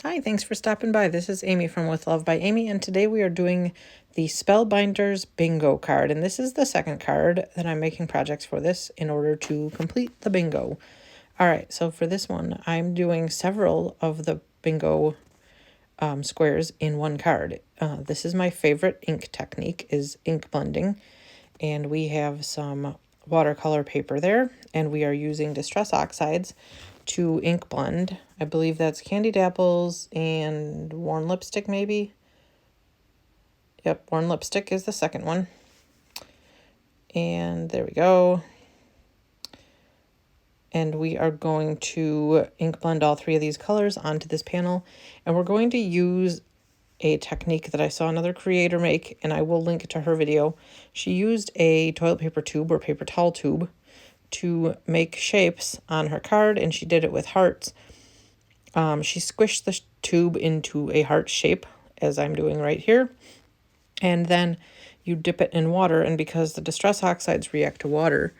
Hi, thanks for stopping by. This is Amy from With Love by Amy, and today we are doing the Spellbinders Bingo card. And this is the second card that I'm making projects for this in order to complete the bingo. All right, so for this one, I'm doing several of the bingo squares in one card. This is my favorite ink technique, is ink blending. And we have some watercolor paper there, and we are using Distress Oxides to ink blend. I believe that's candied apples and worn lipstick, maybe. Yep, worn lipstick is the second one. And there we go. And we are going to ink blend all three of these colors onto this panel. And we're going to use a technique that I saw another creator make, and I will link to her video. She used a toilet paper tube or paper towel tube to make shapes on her card, and she did it with hearts. She squished the tube into a heart shape, as I'm doing right here, and then you dip it in water, and because the Distress Oxides react to water,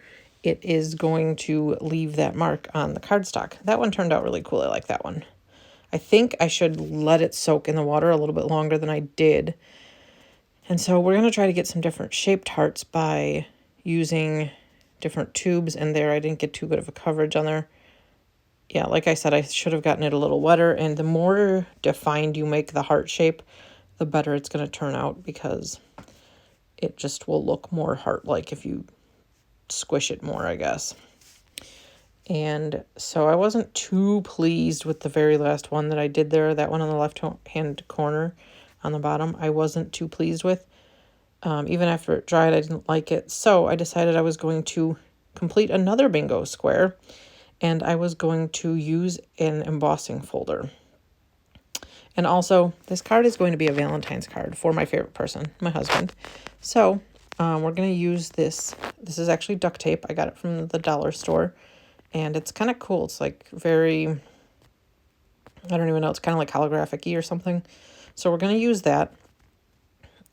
it is going to leave that mark on the cardstock. That one turned out really cool. I like that one. I think I should let it soak in the water a little bit longer than I did. And so we're going to try to get some different shaped hearts by using different tubes, and there I didn't get too good of a coverage on there. Yeah, like I said, I should have gotten it a little wetter, and the more defined you make the heart shape, the better it's going to turn out, because it just will look more heart-like if you squish it more, I guess. And so I wasn't too pleased with the very last one that I did there, that one on the left-hand corner on the bottom. I wasn't too pleased with. Even after it dried, I didn't like it. So I decided I was going to complete another bingo square, and I was going to use an embossing folder. And also, this card is going to be a Valentine's card for my favorite person, my husband. So we're going to use this. This is actually duct tape. I got it from the dollar store, and it's kind of cool. It's like very, I don't even know, it's kind of like holographic-y or something. So we're going to use that.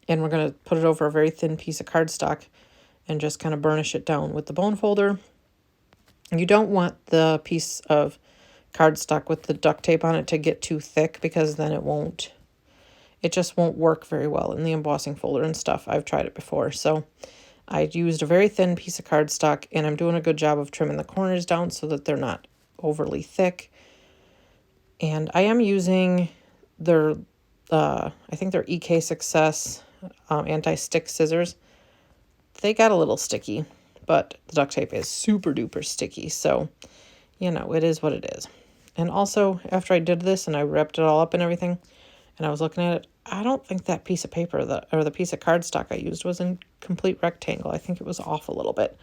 And we're going to put it over a very thin piece of cardstock and just kind of burnish it down with the bone folder. You don't want the piece of cardstock with the duct tape on it to get too thick, because then it just won't work very well in the embossing folder and stuff. I've tried it before. So I used a very thin piece of cardstock, and I'm doing a good job of trimming the corners down so that they're not overly thick. And I am using their, I think they're EK Success anti-stick scissors. They got a little sticky, but the duct tape is super duper sticky, so it is what it is. And also, after I did this and I wrapped it all up and everything, and I was looking at it, I don't think that piece of paper or the piece of cardstock I used was in complete rectangle. I think it was off a little bit.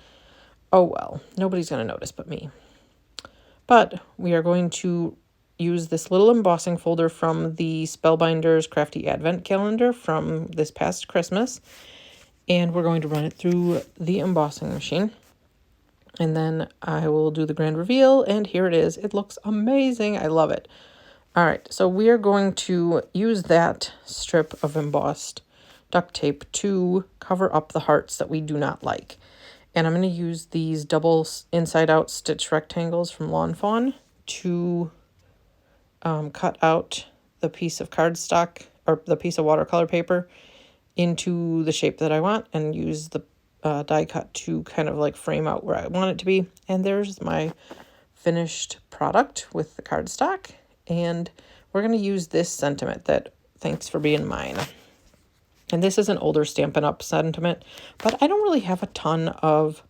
Oh well, nobody's going to notice but me. But we are going to use this little embossing folder from the Spellbinders Crafty Advent Calendar from this past Christmas. And we're going to run it through the embossing machine. And then I will do the grand reveal, and here it is. It looks amazing. I love it. All right, so we are going to use that strip of embossed duct tape to cover up the hearts that we do not like. And I'm going to use these double inside-out stitch rectangles from Lawn Fawn to cut out the piece of cardstock or the piece of watercolor paper into the shape that I want, and use the die cut to kind of like frame out where I want it to be. And there's my finished product with the cardstock. And we're going to use this sentiment that thanks for being mine. And this is an older Stampin' Up! Sentiment, but I don't really have a ton of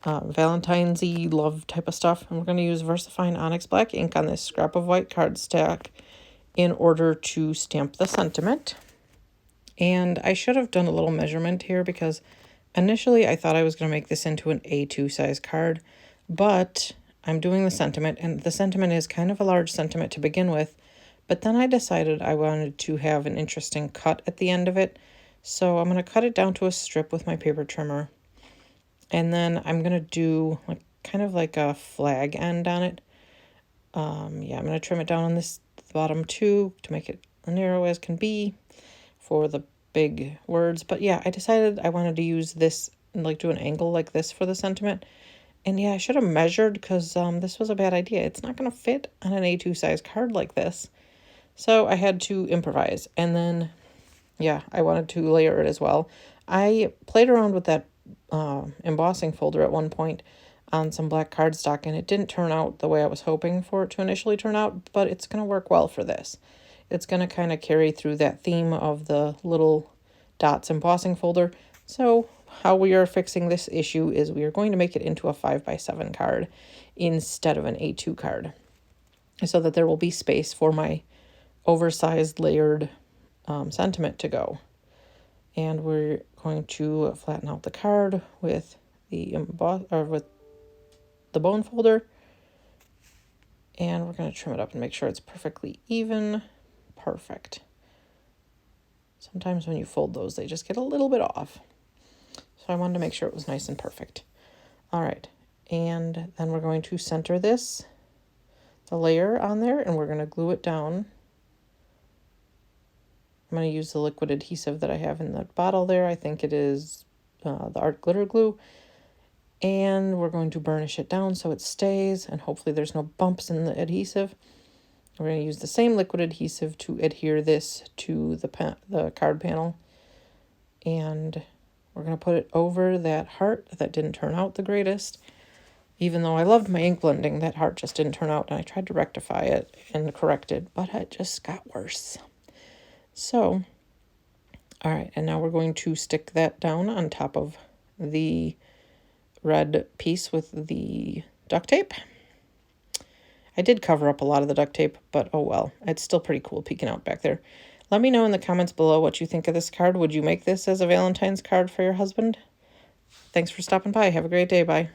Valentine's-y love type of stuff. And we're going to use VersaFine Onyx Black ink on this scrap of white cardstock in order to stamp the sentiment. And I should have done a little measurement here, because initially I thought I was going to make this into an A2 size card, but I'm doing the sentiment, and the sentiment is kind of a large sentiment to begin with, but then I decided I wanted to have an interesting cut at the end of it, so I'm going to cut it down to a strip with my paper trimmer. And then I'm going to do kind of like a flag end on it. I'm going to trim it down on this bottom too to make it narrow as can be for the big words. But yeah, I decided I wanted to use this, do an angle like this for the sentiment. And yeah, I should have measured, because this was a bad idea. It's not going to fit on an A2 size card like this. So I had to improvise. And then, yeah, I wanted to layer it as well. I played around with that embossing folder at one point on some black cardstock, and it didn't turn out the way I was hoping for it to initially turn out, but it's going to work well for this. It's going to kind of carry through that theme of the little dots embossing folder. So how we are fixing this issue is we are going to make it into a 5x7 card instead of an A2 card, so that there will be space for my oversized layered sentiment to go. And we're going to flatten out the card with the with the bone folder, and we're going to trim it up and make sure it's perfectly even. Perfect. Sometimes when you fold those, they just get a little bit off. So I wanted to make sure it was nice and perfect. All right, and then we're going to center the layer on there, and we're going to glue it down. I'm going to use the liquid adhesive that I have in the bottle there. I think it is the Art Glitter Glue. And we're going to burnish it down so it stays, and hopefully there's no bumps in the adhesive. We're going to use the same liquid adhesive to adhere this to the card panel. And we're going to put it over that heart that didn't turn out the greatest. Even though I loved my ink blending, that heart just didn't turn out, and I tried to rectify it and correct it, but it just got worse. So, all right, and now we're going to stick that down on top of the red piece with the duct tape. I did cover up a lot of the duct tape, but oh well, it's still pretty cool peeking out back there. Let me know in the comments below what you think of this card. Would you make this as a Valentine's card for your husband? Thanks for stopping by. Have a great day. Bye.